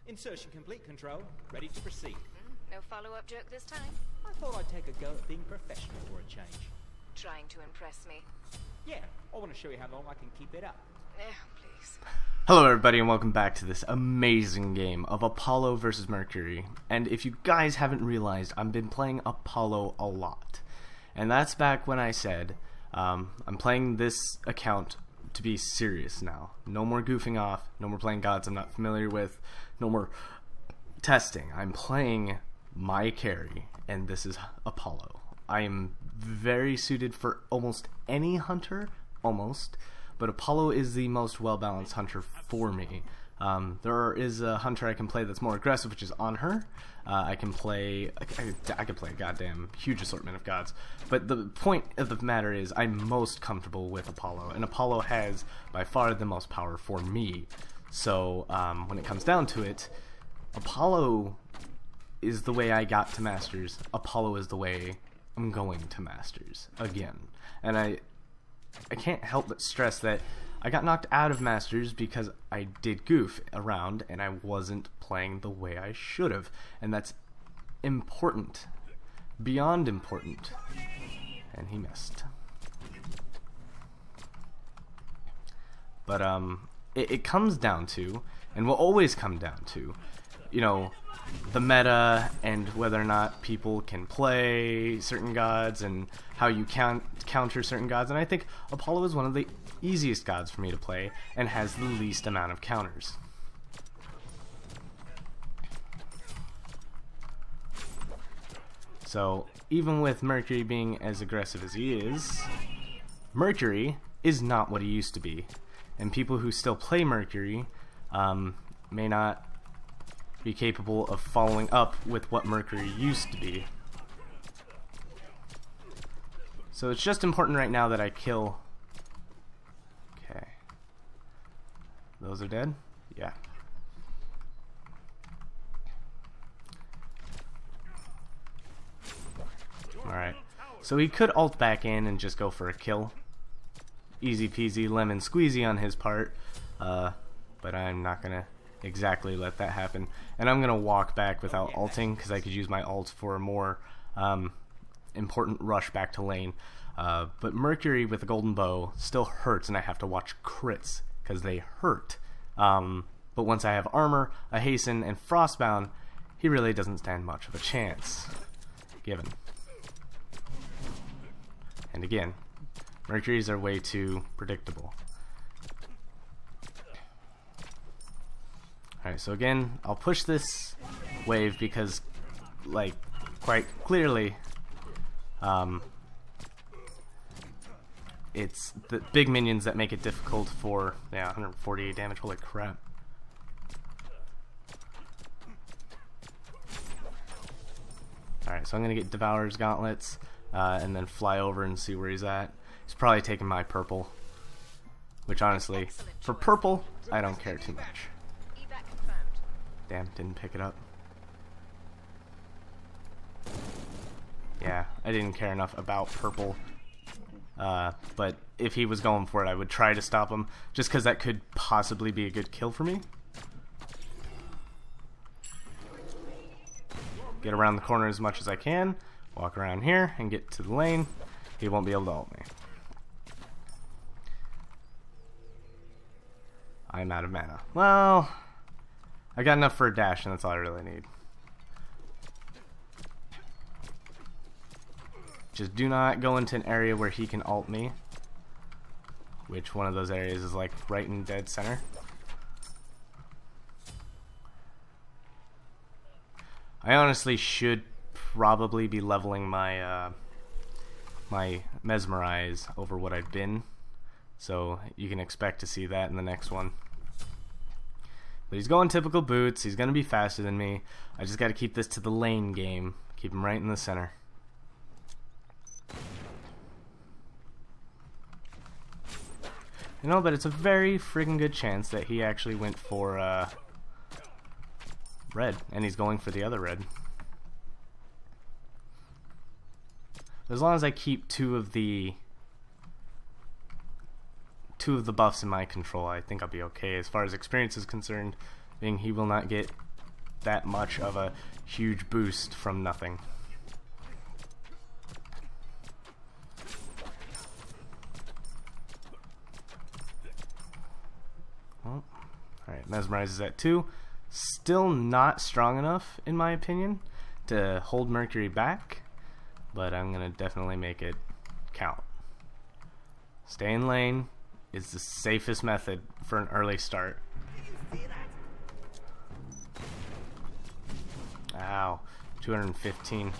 Insertion complete, Control. Ready to proceed. No follow-up joke this time? I thought I'd take a go at being professional for a change. Trying to impress me? Yeah, I want to show you how long I can keep it up. Please. Hello everybody and welcome back to this amazing game of Apollo versus Mercury. And if you guys haven't realized, I've been playing Apollo a lot. And that's back when I said, I'm playing this account to be serious now. No more goofing off, no more playing gods I'm not familiar with, no more testing. I'm playing my carry, and this is Apollo. I am very suited for almost any hunter, but Apollo is the most well-balanced hunter for me. There is a hunter I can play that's more aggressive, which is on her. I can play a goddamn huge assortment of gods. But the point of the matter is I'm most comfortable with Apollo, and Apollo has by far the most power for me. So when it comes down to it, Apollo is the way I got to Masters. Apollo is the way I'm going to Masters again. And I can't help but stress that I got knocked out of Masters because I did goof around and I wasn't playing the way I should have. And that's important. Beyond important. And he missed. But it comes down to, and will always come down to, you know, the meta and whether or not people can play certain gods and how you counter certain gods. And I think Apollo is one of the easiest gods for me to play and has the least amount of counters. So even with Mercury being as aggressive as he is, Mercury is not what he used to be. And people who still play Mercury may not be capable of following up with what Mercury used to be. So it's just important right now that I kill. Okay. Those are dead? Yeah. Alright. So he could ult back in and just go for a kill. Easy peasy lemon squeezy on his part. But I'm not gonna exactly let that happen. And I'm gonna walk back without ulting because I could use my ult for a more important rush back to lane. But Mercury with the golden bow still hurts, and I have to watch crits because they hurt. But once I have armor, a hasten, and frostbound, he really doesn't stand much of a chance. Given. And again, Mercuries are way too predictable. Alright, so again, I'll push this wave because, like, quite clearly, it's the big minions that make it difficult for, yeah, 148 damage, holy crap. Alright, so I'm gonna get Devourer's Gauntlets, and then fly over and see where he's at. He's probably taking my purple, which honestly, for purple, I don't care too much. Damn, didn't pick it up. Yeah, I didn't care enough about purple. But if he was going for it, I would try to stop him, just because that could possibly be a good kill for me. Get around the corner as much as I can, walk around here, and get to the lane. He won't be able to ult me. I'm out of mana. Well, I got enough for a dash, and that's all I really need. Just do not go into an area where he can ult me. Which one of those areas is like right in dead center. I honestly should probably be leveling my my mesmerize over what I've been. So you can expect to see that in the next one. But he's going typical boots. He's going to be faster than me. I just got to keep this to the lane game. Keep him right in the center. You know, but it's a very friggin' good chance that he actually went for red. And he's going for the other red. As long as I keep two of the buffs in my control, I think I'll be okay. As far as experience is concerned, being he will not get that much of a huge boost from nothing. Well, alright, Mesmerize is at 2. Still not strong enough, in my opinion, to hold Mercury back, but I'm going to definitely make it count. Stay in lane is the safest method for an early start. Ow, 215.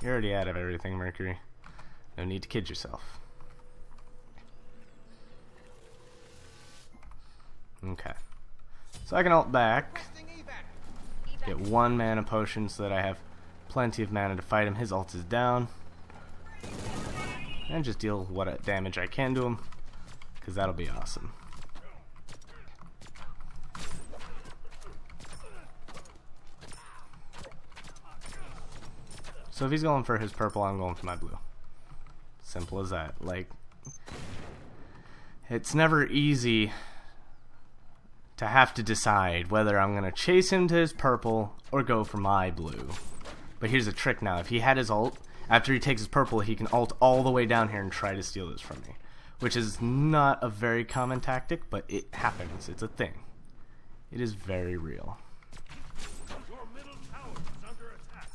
You're already out of everything, Mercury. No need to kid yourself. Okay. So I can ult back, get 1 mana potion so that I have plenty of mana to fight him. His ult is down. And just deal what damage I can to him, because that'll be awesome. So if he's going for his purple, I'm going for my blue. Simple as that. Like, it's never easy to have to decide whether I'm going to chase him to his purple or go for my blue. But here's a trick now. If he had his ult, after he takes his purple, he can ult all the way down here and try to steal this from me. Which is not a very common tactic, but it happens. It's a thing. It is very real. Your middle tower is under attack.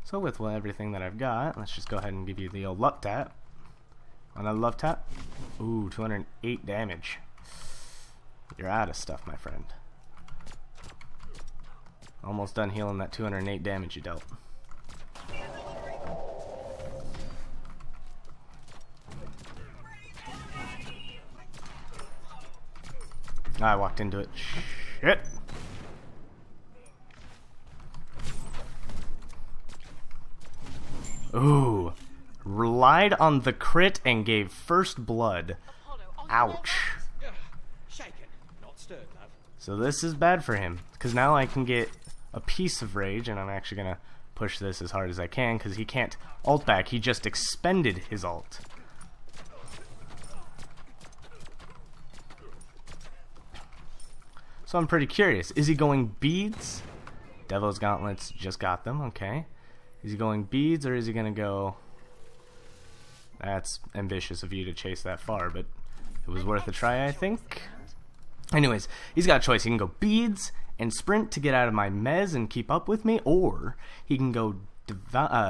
So with everything that I've got, let's just go ahead and give you the old luck tap. Another love tap. Ooh, 208 damage. You're out of stuff, my friend. Almost done healing that 208 damage you dealt. I walked into it. Shit. Ooh. Relied on the crit and gave first blood. Ouch. Shaken, not stirred, love. So this is bad for him, because now I can get a piece of rage, and I'm actually going to push this as hard as I can, because he can't ult back. He just expended his ult. So I'm pretty curious. Is he going beads? Devil's Gauntlets just got them, okay. Is he going beads, or is he going to go... That's ambitious of you to chase that far, but it was worth a try, I think. Anyways, he's got a choice. He can go beads and sprint to get out of my mez and keep up with me, or he can go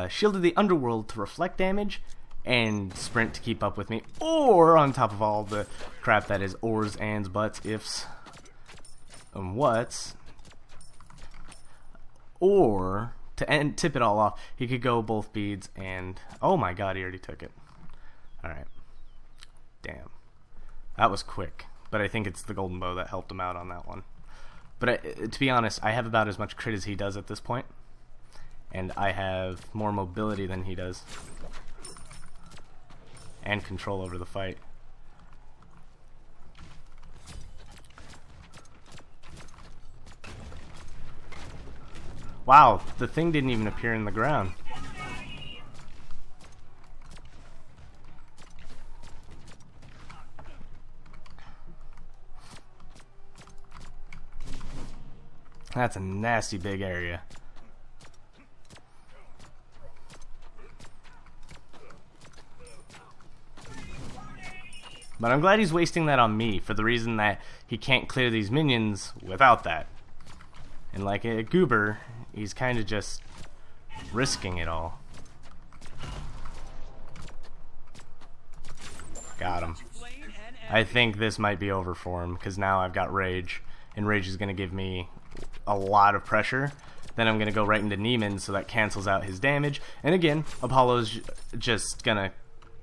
Shield of the Underworld to reflect damage and sprint to keep up with me, or on top of all the crap that is ors, ands, buts, ifs, and whats, or to tip it all off, he could go both beads and... Oh my god, he already took it. Alright. Damn. That was quick. But I think it's the golden bow that helped him out on that one. But to be honest, I have about as much crit as he does at this point. And I have more mobility than he does. And control over the fight. Wow, the thing didn't even appear in the ground. That's a nasty big area. But I'm glad he's wasting that on me for the reason that he can't clear these minions without that. And like a goober, he's kind of just risking it all. Got him. I think this might be over for him because now I've got Rage, and Rage is going to give me a lot of pressure. Then I'm going to go right into Neiman, so that cancels out his damage. And again, Apollo's just going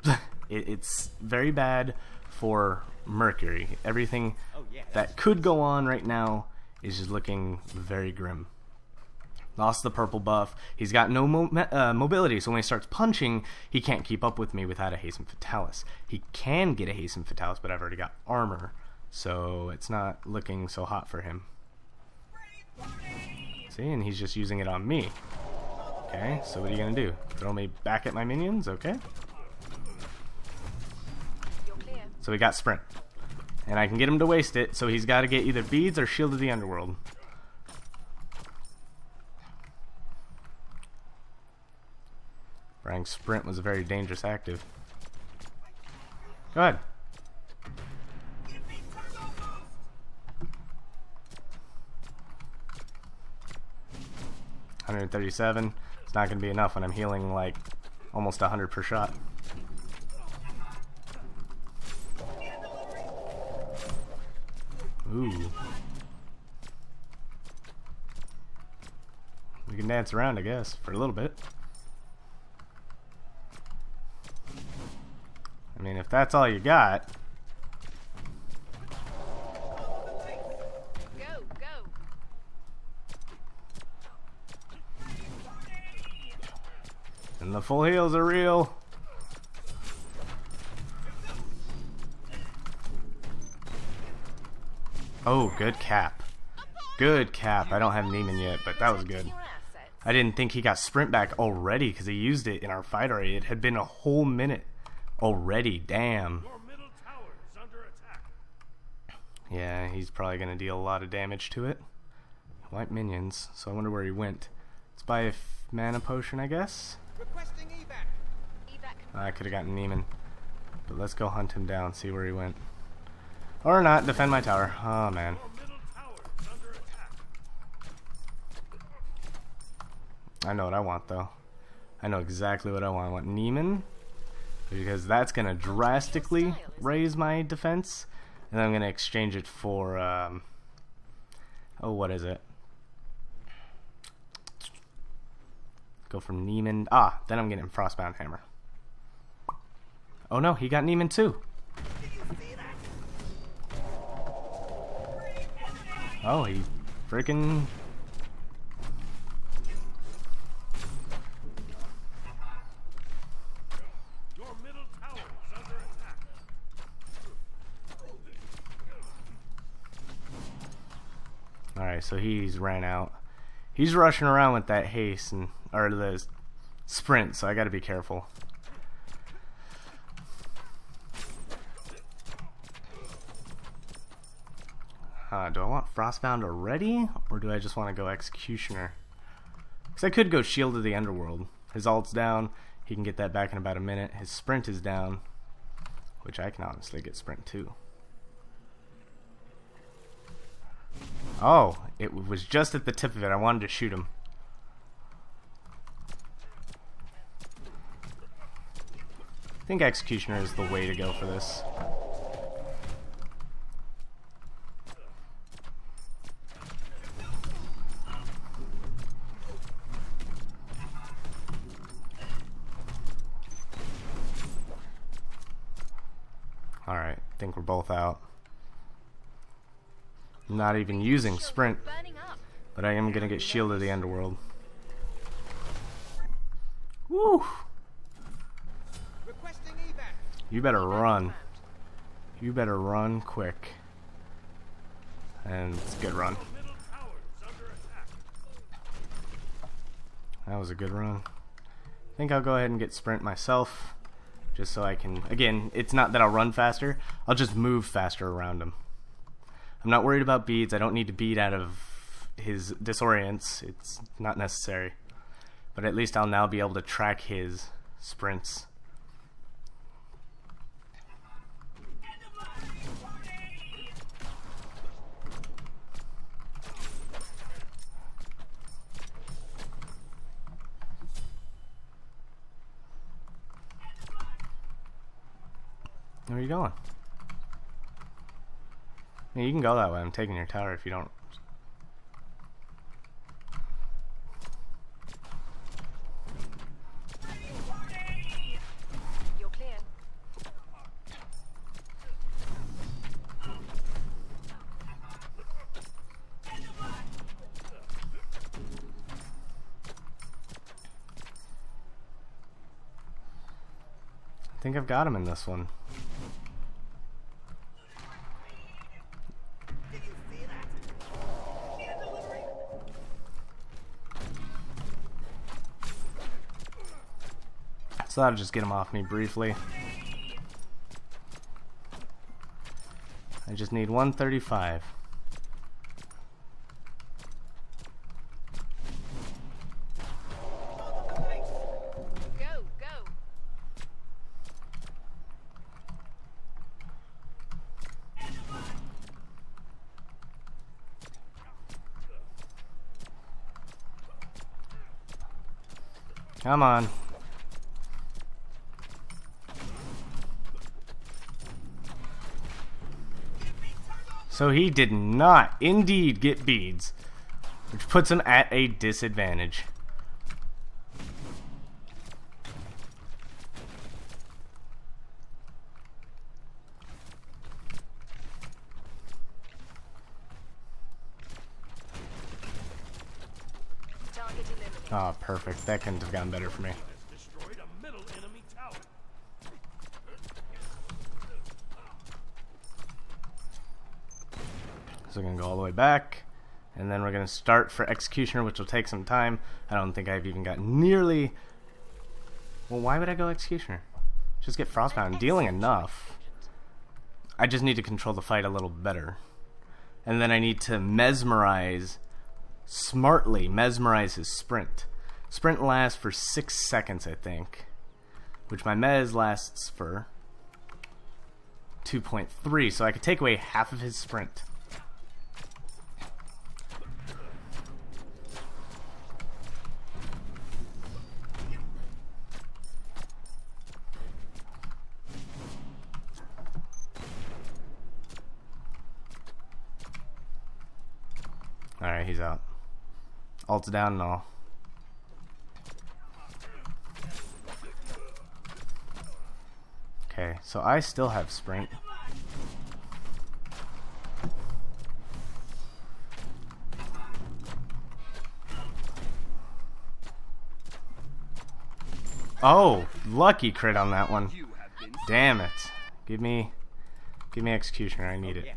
to... It's very bad for Mercury. Everything that could go on right now is just looking very grim. Lost the purple buff. He's got no mobility, so when he starts punching, he can't keep up with me without a Hasten Fatalis. He can get a Hasten Fatalis, but I've already got armor, so it's not looking so hot for him. See, and he's just using it on me. Okay, so what are you gonna do? Throw me back at my minions? Okay. You're clear. So we got sprint. And I can get him to waste it, so he's got to get either beads or shield of the underworld. Brang's sprint was a very dangerous active. Go ahead. $137. It's not going to be enough when I'm healing like almost 100 per shot. Ooh. We can dance around, I guess, for a little bit. I mean, if that's all you got. Go, go. And the full heals are real. Oh, good cap. Good cap. I don't have Neiman yet, but that was good. Your assets. I didn't think he got sprint back already because he used it in our fight already. It had been a whole minute already. Damn. Your middle tower is under attack. Yeah, he's probably going to deal a lot of damage to it. White minions, so I wonder where he went. Let's buy a mana potion, I guess. Requesting evac. Evac. I could have gotten Neiman. But let's go hunt him down, see where he went. Or not, defend my tower. Oh, man. Your middle tower is under attack. I know what I want, though. I know exactly what I want. I want Neiman, because that's going to drastically raise my defense. And then I'm going to exchange it for, oh, what is it? Go from Neiman. Ah, then I'm getting Frostbound Hammer. Oh, no, he got Neiman, too. Oh, he freaking... Your middle tower is under attack. Alright, so he's ran out. He's rushing around with that haste and or the sprint, so I gotta be careful. Do I want Frostbound already, or do I just want to go Executioner? Because I could go Shield of the Underworld. His ult's down, he can get that back in about a minute. His sprint is down, which I can honestly get sprint too. Oh, it was just at the tip of it. I wanted to shoot him. I think Executioner is the way to go for this. Alright, I think we're both out. I'm not even using sprint, Burning up. but I am gonna get Shield of the Underworld. Woo! Requesting evac. You better run. You better run quick. And it's a good run. Middle tower is under attack. That was a good run. I think I'll go ahead and get sprint myself. Just so I can, again, it's not that I'll run faster, I'll just move faster around him. I'm not worried about beads. I don't need to beat out of his disorients. It's not necessary. But at least I'll now be able to track his sprints. Where are you going? Yeah, you can go that way. I'm taking your tower if you don't. You're clear. I think I've got him in this one. So that'll just get him off me briefly. I just need 135. Go, go. Come on. So he did not indeed get beads, which puts him at a disadvantage. Target eliminated. Oh, perfect. That couldn't have gotten better for me. Has destroyed a middle enemy tower. So we're going to go all the way back, and then we're going to start for Executioner, which will take some time. I don't think I've even got nearly... Well, why would I go Executioner? Just get Frostbound. I'm dealing enough. I just need to control the fight a little better. And then I need to mesmerize, smartly mesmerize his sprint. Sprint lasts for 6 seconds, I think, which my mez lasts for 2.3, so I could take away half of his sprint. Alright, he's out. Ult's down and all. Okay, so I still have sprint. Oh, lucky crit on that one. Damn it. Give me Executioner, I need it.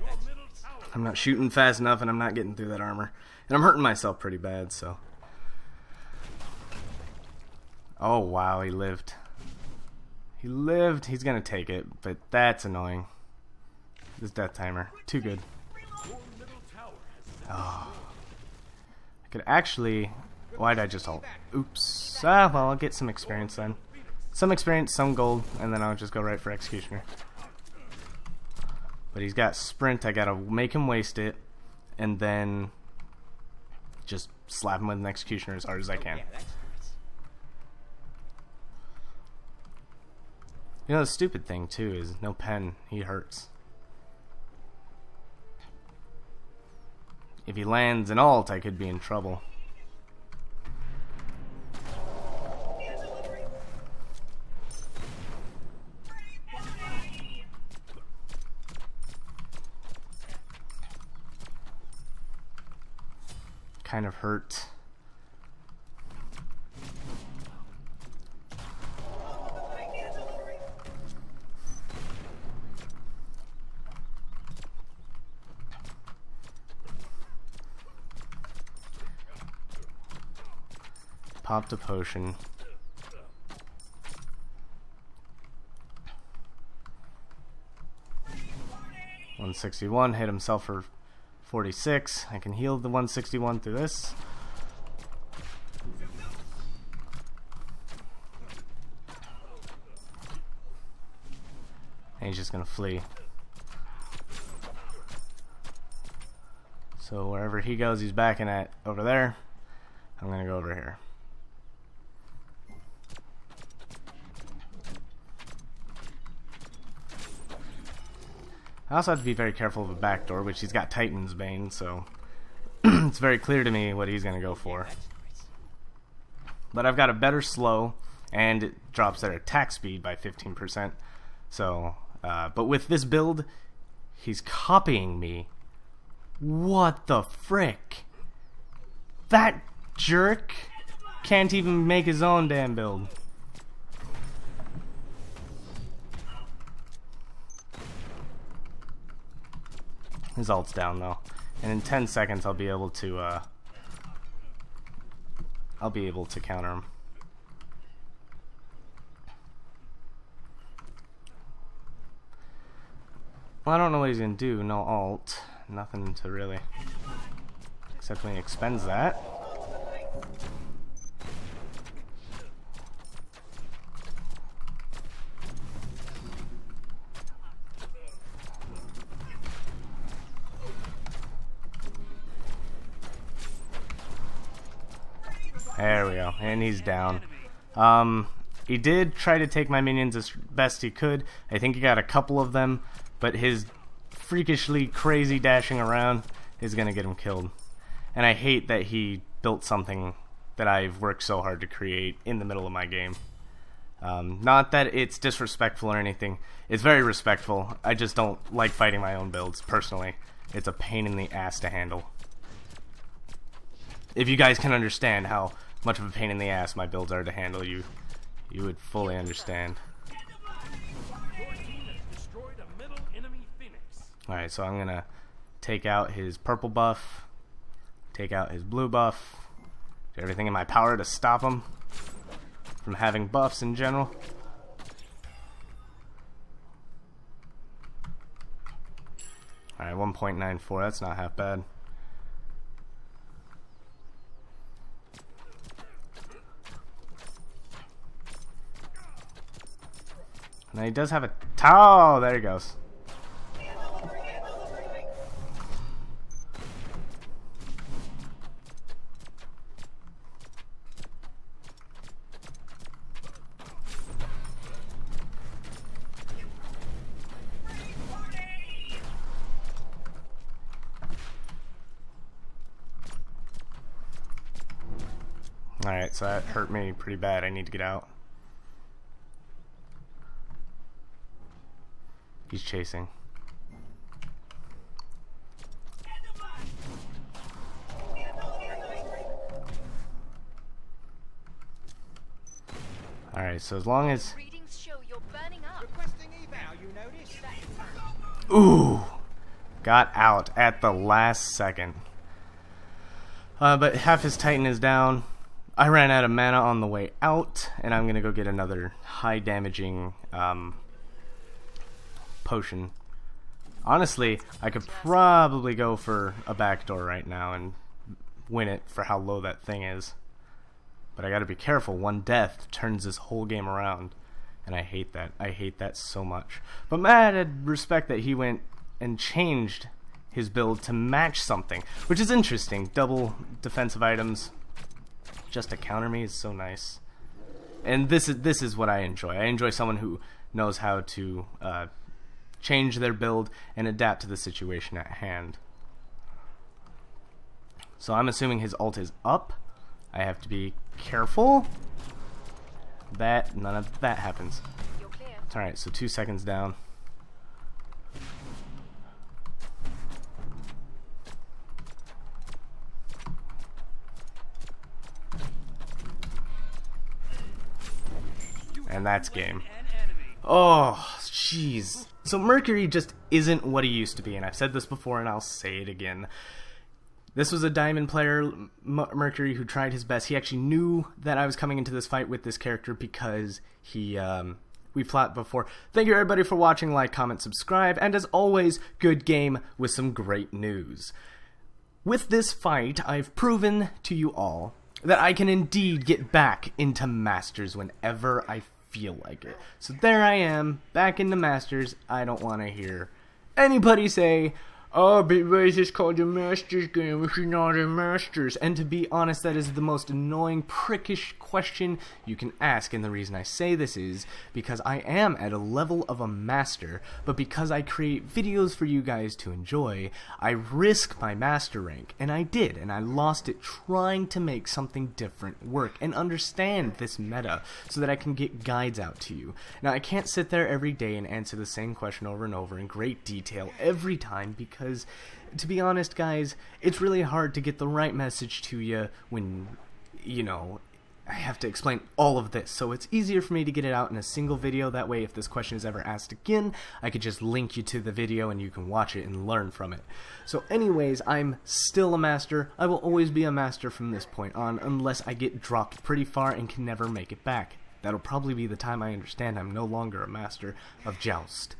I'm not shooting fast enough and I'm not getting through that armor. And I'm hurting myself pretty bad, so. Oh, wow, he lived. He lived. He's gonna take it, but that's annoying. This death timer. Too good. Oh. I could actually... Why'd I just ult? Oops. Ah, well, I'll get some experience then. Some experience, some gold, and then I'll just go right for Executioner. But he's got sprint. I gotta make him waste it, and then just slap him with an Executioner as hard as I can. You know, the stupid thing too is no pen. He hurts. If he lands an ult, I could be in trouble. Kind of hurt. Popped a potion. $161, hit himself for 46. I can heal the 161 through this. And he's just gonna flee. So wherever he goes, he's backing at over there. I'm gonna go over here. I also have to be very careful of a backdoor, which he's got Titan's Bane, so it's very clear to me what he's going to go for. But I've got a better slow, and it drops their attack speed by 15%. So, but with this build, he's copying me. What the frick? That jerk can't even make his own damn build. His ult's down though, and in 10 seconds I'll be able to counter him. Well, I don't know what he's gonna do. No ult. Nothing to really... Except when he expends that. There we go. And he's down. He did try to take my minions as best he could. I think he got a couple of them, but his freakishly crazy dashing around is gonna get him killed. And I hate that he built something that I've worked so hard to create in the middle of my game. Not that it's disrespectful or anything. It's very respectful. I just don't like fighting my own builds, personally. It's a pain in the ass to handle. If you guys can understand how much of a pain in the ass my builds are to handle, you would fully understand. Your team has destroyed a middle enemy Phoenix. Alright, so I'm gonna take out his purple buff, take out his blue buff, do everything in my power to stop him from having buffs in general. Alright, 1.94, that's not half bad. Now he does have a... Oh, there he goes. Alright, so that hurt me pretty bad. I need to get out. He's chasing. Alright, so as long as... Readings show you're burning up. Requesting eval, you notice? Ooh! Got out at the last second. But half his Titan is down. I ran out of mana on the way out, and I'm gonna go get another high damaging potion. Honestly, I could probably go for a backdoor right now and win it for how low that thing is. But I gotta be careful. One death turns this whole game around. And I hate that. I hate that so much. But mad at respect that he went and changed his build to match something, which is interesting. Double defensive items just to counter me is so nice. And this is what I enjoy. I enjoy someone who knows how to change their build and adapt to the situation at hand. So I'm assuming his ult is up. I have to be careful that none of that happens. You're clear. Alright, so 2 seconds down. And that's game. Oh, jeez. So Mercury just isn't what he used to be, and I've said this before and I'll say it again. This was a diamond player, Mercury, who tried his best. He actually knew that I was coming into this fight with this character because we fought before. Thank you everybody for watching, like, comment, subscribe, and as always, good game with some great news. With this fight, I've proven to you all that I can indeed get back into Masters whenever I feel like it. So there I am, back into Masters. I don't want to hear anybody say, oh, but why is this called a Masters game if you're not a Masters? And to be honest, that is the most annoying, prickish question you can ask. And the reason I say this is because I am at a level of a Master, but because I create videos for you guys to enjoy, I risk my Master rank. And I did, and I lost it trying to make something different work and understand this meta so that I can get guides out to you. Now, I can't sit there every day and answer the same question over and over in great detail every time because, to be honest, guys, it's really hard to get the right message to you when, you know, I have to explain all of this. So it's easier for me to get it out in a single video. That way, if this question is ever asked again, I could just link you to the video and you can watch it and learn from it. So anyways, I'm still a Master. I will always be a Master from this point on unless I get dropped pretty far and can never make it back. That'll probably be the time I understand I'm no longer a Master of Joust.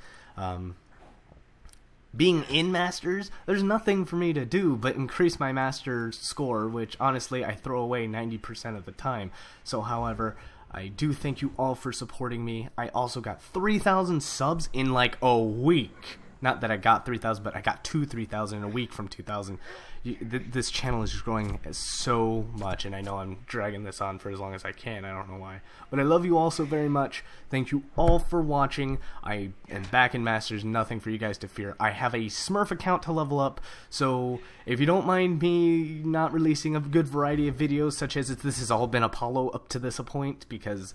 being in Masters, there's nothing for me to do but increase my Masters score, which honestly I throw away 90% of the time. So, however, I do thank you all for supporting me. I also got 3,000 subs in like a week. Not that I got 3,000, but I got 3,000 in a week from 2,000. This channel is just growing so much, and I know I'm dragging this on for as long as I can. I don't know why. But I love you all so very much. Thank you all for watching. I am back in Masters, nothing for you guys to fear. I have a Smurf account to level up, so if you don't mind me not releasing a good variety of videos, such as this has all been Apollo up to this point, because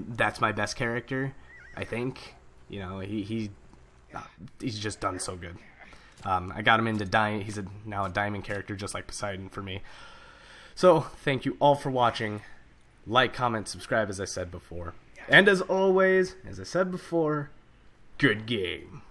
that's my best character, I think. You know, he's just done so good. I got him into Diamond. He's now a Diamond character, just like Poseidon for me. So, thank you all for watching. Like, comment, subscribe, as I said before. And as always, as I said before, good game.